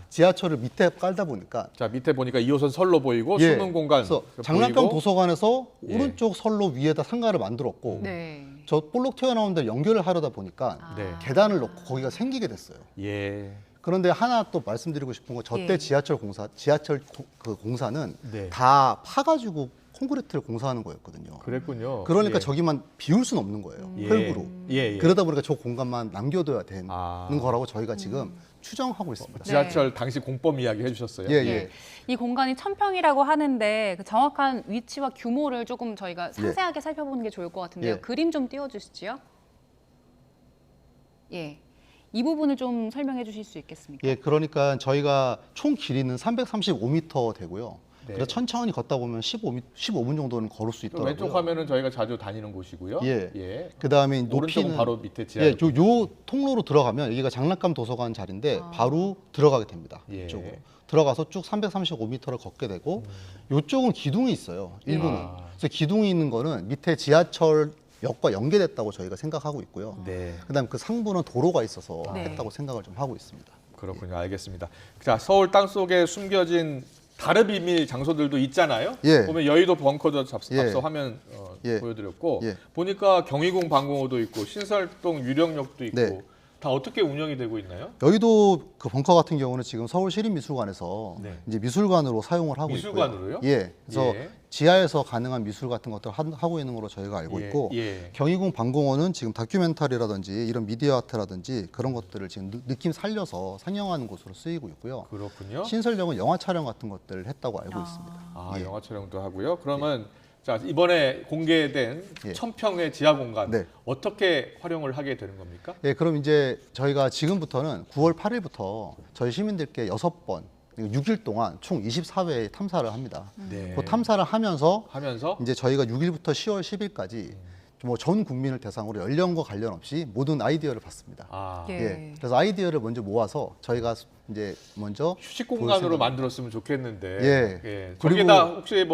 지하철을 밑에 깔다 보니까 자 밑에 보니까 2호선 선로 보이고 숨은 공간 그래서 장난감 도서관에서 오른쪽 선로 위에다 상가를 만들었고 저 볼록 튀어나온 데 연결을 하려다 보니까 계단을 넣고 거기가 생기게 됐어요. 그런데 하나 또 말씀드리고 싶은 건 저때 지하철 공사는 다 파가지고 콘크리트를 공사하는 거였거든요. 그랬군요. 그러니까 저기만 비울 수는 없는 거예요. 흙으로. 그러다 보니까 저 공간만 남겨둬야 되는 거라고 저희가 지금 추정하고 있습니다. 지하철 당시 공법 이야기 해주셨어요. 이 공간이 1000평이라고 하는데 그 정확한 위치와 규모를 조금 저희가 상세하게 살펴보는 게 좋을 것 같은데요. 그림 좀 띄워주시죠. 이 부분을 좀 설명해 주실 수 있겠습니까? 그러니까 저희가 총 길이는 335m 되고요. 그래서 천천히 걷다 보면 15분 정도는 걸을 수 있더라고요. 왼쪽 화면은 저희가 자주 다니는 곳이고요. 그다음에 높이는 오른쪽은 바로 밑에 지하. 요 통로로 들어가면 여기가 장난감 도서관 자리인데 바로 들어가게 됩니다. 이쪽으로 들어가서 쭉 335m를 걷게 되고 이쪽은 기둥이 있어요. 일부는. 그래서 기둥이 있는 거는 밑에 지하철 역과 연계됐다고 저희가 생각하고 있고요. 그다음 그 상부는 도로가 있어서 했다고 생각을 좀 하고 있습니다. 그렇군요. 알겠습니다. 자, 서울 땅속에 숨겨진 다른 비밀 장소들도 있잖아요. 보면 여의도 벙커도 앞서 화면 보여드렸고 보니까 경희궁 방공호도 있고 신설동 유령역도 있고 다 어떻게 운영이 되고 있나요? 여의도 그 벙커 같은 경우는 지금 서울시립미술관에서 이제 미술관으로 사용을 하고 미술관으로요? 있고요. 그래서 지하에서 가능한 미술 같은 것들을 하고 있는 걸로 저희가 알고 있고 경희궁 방공호는 지금 다큐멘터리라든지 이런 미디어 아트라든지 그런 것들을 지금 느낌 살려서 상영하는 곳으로 쓰이고 있고요. 그렇군요. 신설역은 영화 촬영 같은 것들을 했다고 알고 있습니다. 영화 촬영도 하고요. 그러면 자 이번에 공개된 1000평의 지하 공간 어떻게 활용을 하게 되는 겁니까? 그럼 이제 저희가 지금부터는 9월 8일부터 저희 시민들께 6번 6일 동안 총 24회의 탐사를 합니다. 그 탐사를 하면서 이제 저희가 6일부터 10월 10일까지 뭐 전 국민을 대상으로 연령과 관련 없이 모든 아이디어를 받습니다. 그래서 아이디어를 먼저 모아서 저희가 이제 먼저 휴식 공간으로 만들었으면 좋겠는데 거기다 혹시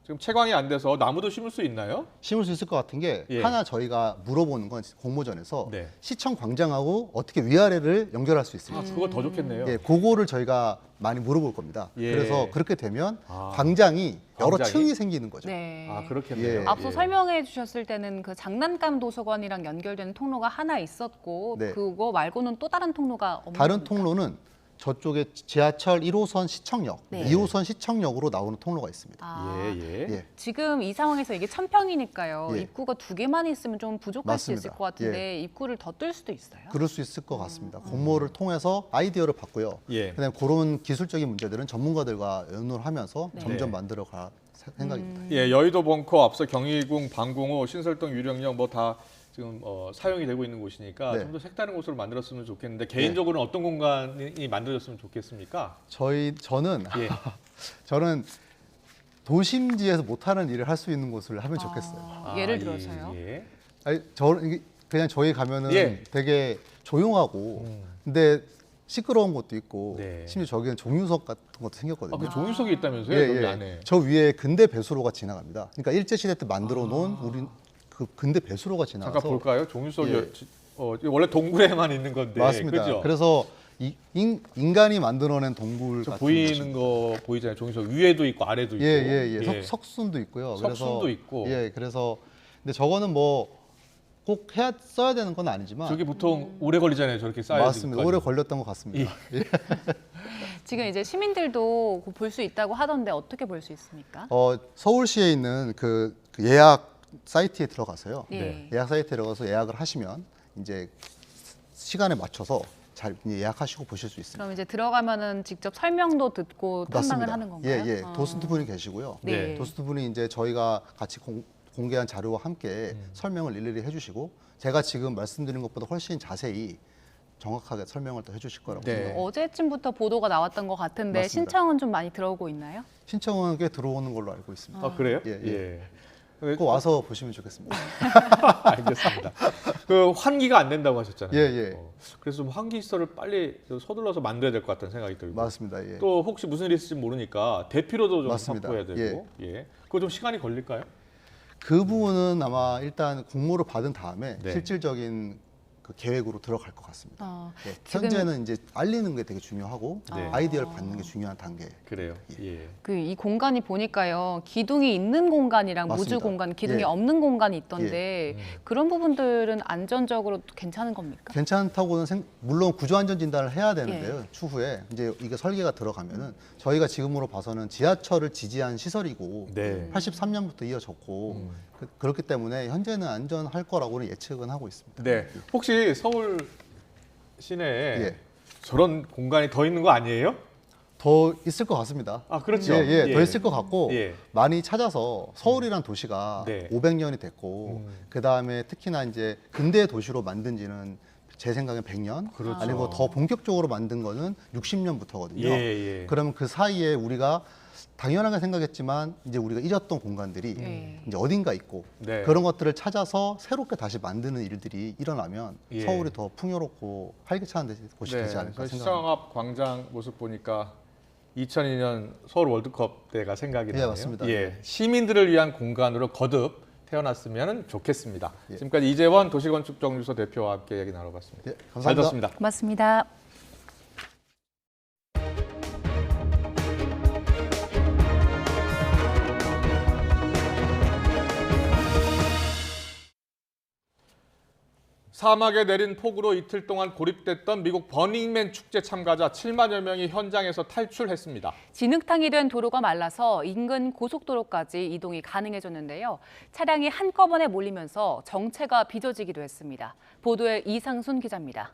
지금 채광이 안 돼서 나무도 심을 수 있나요? 심을 수 있을 것 같은 게 예. 하나 저희가 물어보는 건 공모전에서 네. 시청 광장하고 어떻게 위아래를 연결할 수 있을지. 그거 더 좋겠네요. 예, 그거를 저희가 많이 물어볼 겁니다. 예. 그래서 그렇게 되면 광장이 여러 광장이? 층이 생기는 거죠. 네. 아, 그렇겠네요. 예. 앞서 설명해 주셨을 때는 그 장난감 도서관이랑 연결되는 통로가 하나 있었고 네. 그거 말고는 또 다른 통로가 없는 다른 겁니까? 통로는 저쪽에 지하철 1호선 시청역, 네. 2호선 시청역으로 나오는 통로가 있습니다. 아, 예. 지금 이 상황에서 이게 1000평이니까요. 예. 입구가 2개만 있으면 좀 부족할 수 있을 맞습니다. 것 같은데 입구를 더 뜰 수도 있어요. 그럴 수 있을 것 같습니다. 공모를 통해서 아이디어를 받고요. 예. 그다음에 그런 기술적인 문제들은 전문가들과 의논을 하면서 네. 점점 만들어 갈 생각입니다. 예, 여의도 벙커 앞서 경희궁, 방공호, 신설동, 유령역 뭐 다 지금 사용이 되고 있는 곳이니까 네. 좀 더 색다른 곳으로 만들었으면 좋겠는데 개인적으로는 어떤 공간이 만들어졌으면 좋겠습니까? 저는 예. 저는 도심지에서 못하는 일을 할 수 있는 곳을 하면 좋겠어요. 예를 들어서요? 예. 아니, 그냥 저희 가면은 예. 되게 조용하고 근데 시끄러운 곳도 있고 네. 심지어 저기는 종유석 같은 것도 생겼거든요. 아, 그 종유석이 있다면서요? 예, 여기 예. 안에. 저 위에 근대 배수로가 지나갑니다. 그러니까 일제 시대 때 만들어 놓은 우리 그 근대 배수로가 지나가서 잠깐 볼까요? 종유석이 예. 원래 동굴에만 있는 건데. 맞습니다. 그죠? 그래서 인간이 만들어낸 동굴 저 같은 보이는 곳입니다. 거 보이잖아요. 종유석 위에도 있고 아래도 있고. 예. 석순도 있고요. 석순도 있고. 예, 그래서 근데 저거는 뭐 꼭 써야 되는 건 아니지만 저기 보통 오래 걸리잖아요. 저렇게 쌓여지기까지. 맞습니다. 오래 걸렸던 것 같습니다. 예. 지금 이제 시민들도 볼 수 있다고 하던데 어떻게 볼 수 있습니까? 서울시에 있는 그 예약 사이트에 들어가서요. 예. 예약 사이트에 들어가서 예약을 하시면 이제 시간에 맞춰서 잘 예약하시고 보실 수 있습니다. 그럼 이제 들어가면은 직접 설명도 듣고 탐방을 하는 건가요? 예. 도스트 분이 계시고요. 네. 도스트 분이 이제 저희가 같이 공개한 자료와 함께 설명을 일일이 해주시고 제가 지금 말씀드린 것보다 훨씬 자세히 정확하게 설명을 또 해주실 거라고 생각합니다. 어제쯤부터 보도가 나왔던 것 같은데 맞습니다. 신청은 좀 많이 들어오고 있나요? 신청은 꽤 들어오는 걸로 알고 있습니다. 아, 그래요? 예. 꼭 와서 보시면 좋겠습니다. 알겠습니다. 그 환기가 안 된다고 하셨잖아요. 예. 그래서 좀 환기 시설을 빨리 서둘러서 만들어야 될 것 같다는 생각이 들고. 맞습니다. 예. 또 혹시 무슨 일이 있을지 모르니까 대피로도 좀 맞습니다. 확보해야 되고. 예. 그거 좀 시간이 걸릴까요? 그 부분은 아마 일단 공모를 받은 다음에 네. 실질적인 그 계획으로 들어갈 것 같습니다. 예, 지금- 현재는 이제 알리는 게 되게 중요하고 네. 아이디어를 받는 게 중요한 단계. 그래요. 예. 그 이 공간이 보니까요 기둥이 있는 공간이랑 무주 맞습니다. 공간, 기둥이 예. 없는 공간이 있던데 그런 부분들은 안전적으로 괜찮은 겁니까? 괜찮다고는 물론 구조안전 진단을 해야 되는데요. 예. 추후에 이제 이게 설계가 들어가면은 저희가 지금으로 봐서는 지하철을 지지한 시설이고 네. 83년부터 이어졌고 그렇기 때문에 현재는 안전할 거라고는 예측은 하고 있습니다. 네. 혹시 서울 시내에 예. 저런 공간이 더 있는 거 아니에요? 더 있을 것 같습니다. 아, 그렇죠. 예, 예. 더 있을 것 같고 예. 많이 찾아서 서울이란 도시가 네. 500년이 됐고 그 다음에 특히나 이제 근대 도시로 만든 지는 제 생각엔 100년 그렇죠. 아니고 더 본격적으로 만든 거는 60년부터거든요. 예. 그러면 그 사이에 우리가 당연하게 생각했지만 이제 우리가 잊었던 공간들이 이제 어딘가 있고 네. 그런 것들을 찾아서 새롭게 다시 만드는 일들이 일어나면 예. 서울이 더 풍요롭고 활기찬 곳이 되지 않을까 저희 생각합니다. 시청 앞 광장 모습 보니까 2002년 서울 월드컵 때가 생각이 나네요. 맞습니다. 예, 시민들을 위한 공간으로 거듭 태어났으면 좋겠습니다. 지금까지 이재원 도시건축정유소 대표와 함께 얘기 나눠봤습니다. 감사합니다. 잘 들었습니다. 고맙습니다. 사막에 내린 폭우로 이틀 동안 고립됐던 미국 버닝맨 축제 참가자 7만여 명이 현장에서 탈출했습니다. 진흙탕이 된 도로가 말라서 인근 고속도로까지 이동이 가능해졌는데요. 차량이 한꺼번에 몰리면서 정체가 빚어지기도 했습니다. 보도에 이상순 기자입니다.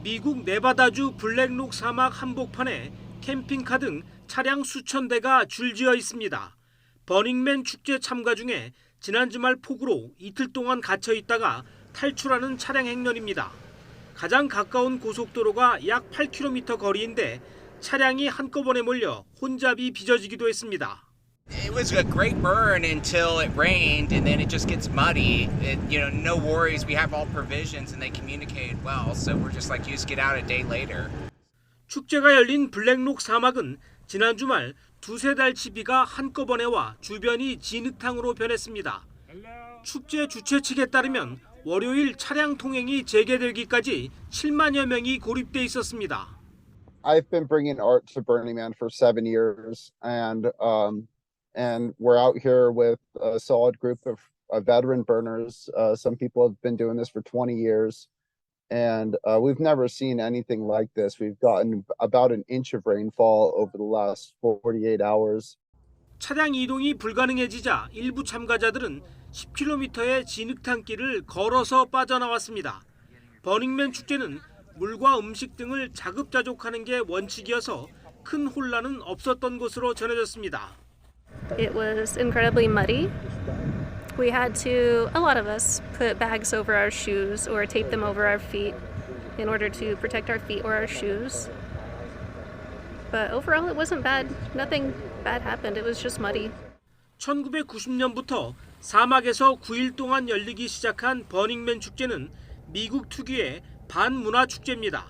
미국 네바다주 블랙록 사막 한복판에 캠핑카 등 차량 수천 대가 줄지어 있습니다. 버닝맨 축제 참가 중에 지난 주말 폭우로 이틀 동안 갇혀 있다가 탈출하는 차량 행렬입니다. 가장 가까운 고속도로가 약 8km 거리인데 차량이 한꺼번에 몰려 혼잡이 빚어지기도 했습니다. It was a great burn until it rained, and then it just gets muddy. No worries. We have all provisions, and they communicated well. So we're just like, you just get out a day later. 축제가 열린 블랙록 사막은 지난 주말 두세 달치 비가 한꺼번에 와 주변이 진흙탕으로 변했습니다. 축제 주최 측에 따르면 월요일 차량 통행이 재개되기까지 7만여 명이 고립돼 있었습니다. I've been bringing art to Burning Man for 7 years, and we're out here with a solid group of veteran burners. Some people have been doing this for 20 years, and we've never seen anything like this. We've gotten about an inch of rainfall over the last 48 hours. 차량 이동이 불가능해지자 일부 참가자들은 10km의 진흙탕길을 걸어서 빠져나왔습니다. 버닝맨 축제는 물과 음식 등을 자급자족하는 게 원칙이어서 큰 혼란은 없었던 것으로 전해졌습니다. It was incredibly muddy. We had to, a lot of us, put bags over our shoes or tape them over our feet in order to protect our feet or our shoes. But overall it wasn't bad. Nothing bad happened. It was just muddy. 1990년부터 사막에서 9일 동안 열리기 시작한 버닝맨 축제는 미국 특유의 반문화 축제입니다.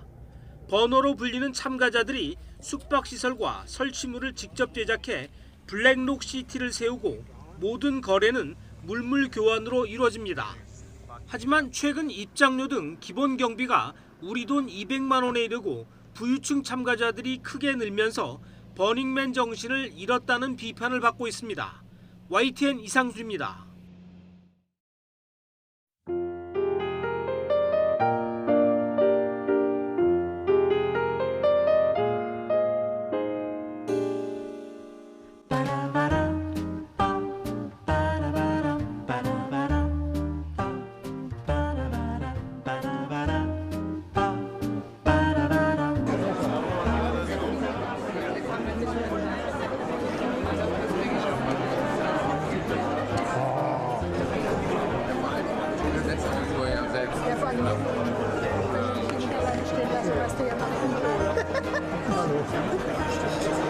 버너로 불리는 참가자들이 숙박시설과 설치물을 직접 제작해 블랙록 시티를 세우고 모든 거래는 물물 교환으로 이루어집니다. 하지만 최근 입장료 등 기본 경비가 우리 돈 200만 원에 이르고 부유층 참가자들이 크게 늘면서 버닝맨 정신을 잃었다는 비판을 받고 있습니다. YTN 이상수입니다.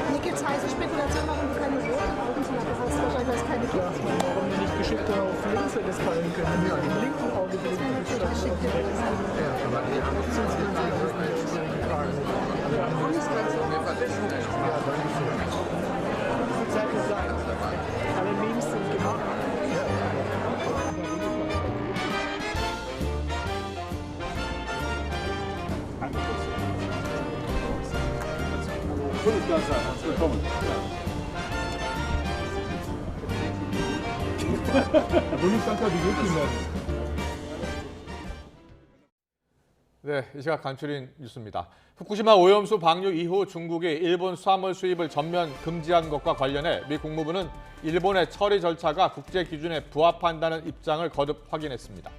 Hier gibt es heiße Spekulation, warum du keine rote Augenklappe hast. Wahrscheinlich, weil es keine gibt. Warum wir nicht geschickt auf links hätte es fallen können. Ja, im linken Auge bin ich geschickt. Ja, aber die anderen sind schwierige Fragen. Ja, und ist ganz so. Ja, danke schön. Die Zeit muss sein. Alle Memes sind gemacht. willkommen. 네, 이 시각 간추린 뉴스입니다. 후쿠시마 오염수 방류 이후 중국이 일본 수화물 수입을 전면 금지한 것과 관련해 미 국무부는 일본의 처리 절차가 국제 기준에 부합한다는 입장을 거듭 확인했습니다.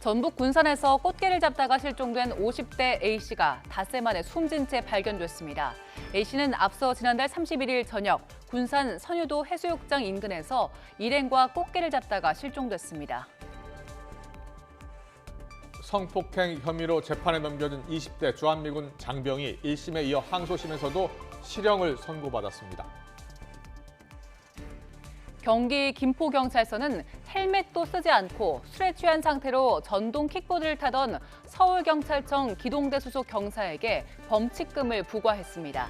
전북 군산에서 꽃게를 잡다가 실종된 50대 A씨가 닷새 만에 숨진 채 발견됐습니다. A씨는 앞서 지난달 31일 저녁 군산 선유도 해수욕장 인근에서 일행과 꽃게를 잡다가 실종됐습니다. 성폭행 혐의로 재판에 넘겨진 20대 주한미군 장병이 1심에 이어 항소심에서도 실형을 선고받았습니다. 경기 김포경찰서는 헬멧도 쓰지 않고 술에 취한 상태로 전동 킥보드를 타던 서울경찰청 기동대 소속 경사에게 범칙금을 부과했습니다.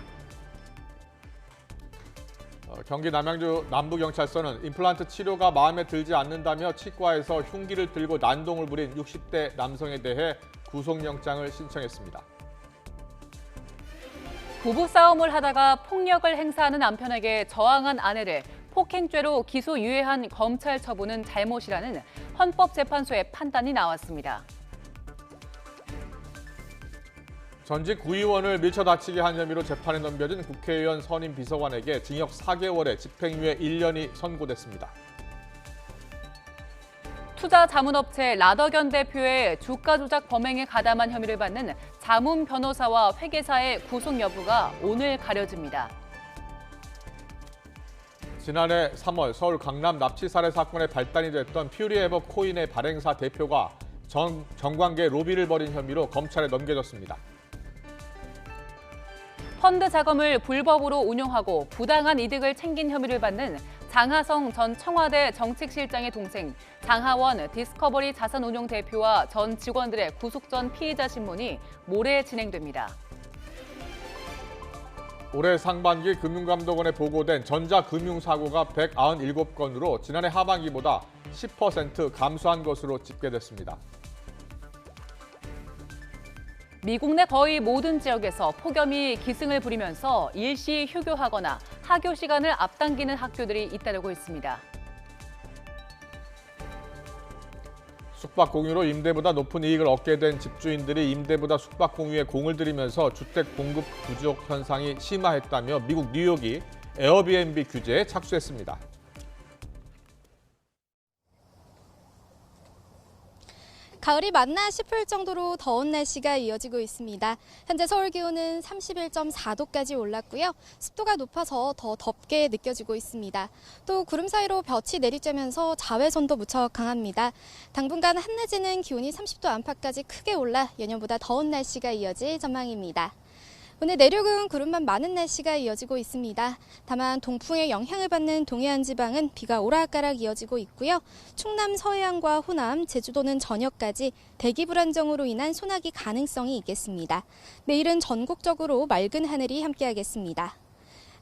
경기 남양주 남부경찰서는 임플란트 치료가 마음에 들지 않는다며 치과에서 흉기를 들고 난동을 부린 60대 남성에 대해 구속영장을 신청했습니다. 부부싸움을 하다가 폭력을 행사하는 남편에게 저항한 아내를 폭행죄로 기소유예한 검찰 처분은 잘못이라는 헌법재판소의 판단이 나왔습니다. 전직 구의원을 밀쳐 다치게 한 혐의로 재판에 넘겨진 국회의원 선임 비서관에게 징역 4개월에 집행유예 1년이 선고됐습니다. 투자자문업체 라더견 대표의 주가 조작 범행에 가담한 혐의를 받는 자문 변호사와 회계사의 구속 여부가 오늘 가려집니다. 지난해 3월 서울 강남 납치 살해 사건의 발단이 됐던 퓨리 에버 코인의 발행사 대표가 정관계 로비를 벌인 혐의로 검찰에 넘겨졌습니다. 펀드 자금을 불법으로 운용하고 부당한 이득을 챙긴 혐의를 받는 장하성 전 청와대 정책실장의 동생 장하원 디스커버리 자산운용 대표와 전 직원들의 구속 전 피의자 신문이 모레 진행됩니다. 올해 상반기 금융감독원에 보고된 전자금융사고가 197건으로 지난해 하반기보다 10% 감소한 것으로 집계됐습니다. 미국 내 거의 모든 지역에서 폭염이 기승을 부리면서 일시 휴교하거나 하교 시간을 앞당기는 학교들이 잇따르고 있습니다. 숙박 공유로 임대보다 높은 이익을 얻게 된 집주인들이 임대보다 숙박 공유에 공을 들이면서 주택 공급 부족 현상이 심화했다며 미국 뉴욕이 에어비앤비 규제에 착수했습니다. 가을이 맞나 싶을 정도로 더운 날씨가 이어지고 있습니다. 현재 서울 기온은 31.4도까지 올랐고요. 습도가 높아서 더 덥게 느껴지고 있습니다. 또 구름 사이로 볕이 내리쬐면서 자외선도 무척 강합니다. 당분간 한낮에는 기온이 30도 안팎까지 크게 올라 예년보다 더운 날씨가 이어질 전망입니다. 오늘 내륙은 구름만 많은 날씨가 이어지고 있습니다. 다만 동풍의 영향을 받는 동해안 지방은 비가 오락가락 이어지고 있고요. 충남 서해안과 호남, 제주도는 저녁까지 대기 불안정으로 인한 소나기 가능성이 있겠습니다. 내일은 전국적으로 맑은 하늘이 함께하겠습니다.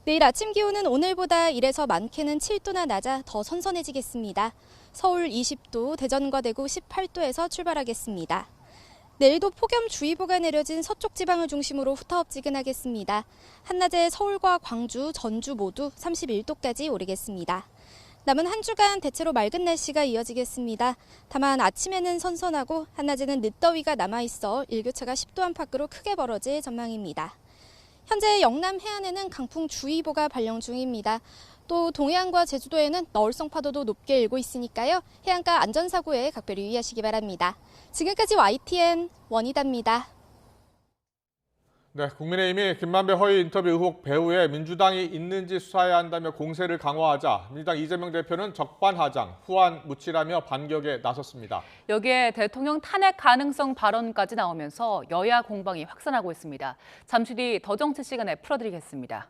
내일 아침 기온은 오늘보다 1에서 많게는 7도나 낮아 더 선선해지겠습니다. 서울 20도, 대전과 대구 18도에서 출발하겠습니다. 내일도 폭염주의보가 내려진 서쪽 지방을 중심으로 후텁지근하겠습니다. 한낮에 서울과 광주, 전주 모두 31도까지 오르겠습니다. 남은 한 주간 대체로 맑은 날씨가 이어지겠습니다. 다만 아침에는 선선하고 한낮에는 늦더위가 남아있어 일교차가 10도 안팎으로 크게 벌어질 전망입니다. 현재 영남 해안에는 강풍주의보가 발령 중입니다. 또 동해안과 제주도에는 너울성 파도도 높게 일고 있으니까요. 해안가 안전사고에 각별히 유의하시기 바랍니다. 지금까지 YTN 원희다입니다. 네, 국민의힘이 김만배 허위 인터뷰 의혹 배후에 민주당이 있는지 수사해야 한다며 공세를 강화하자 민주당 이재명 대표는 적반하장, 후한 무치라며 반격에 나섰습니다. 여기에 대통령 탄핵 가능성 발언까지 나오면서 여야 공방이 확산하고 있습니다. 잠시 뒤 더 정치 시간에 풀어드리겠습니다.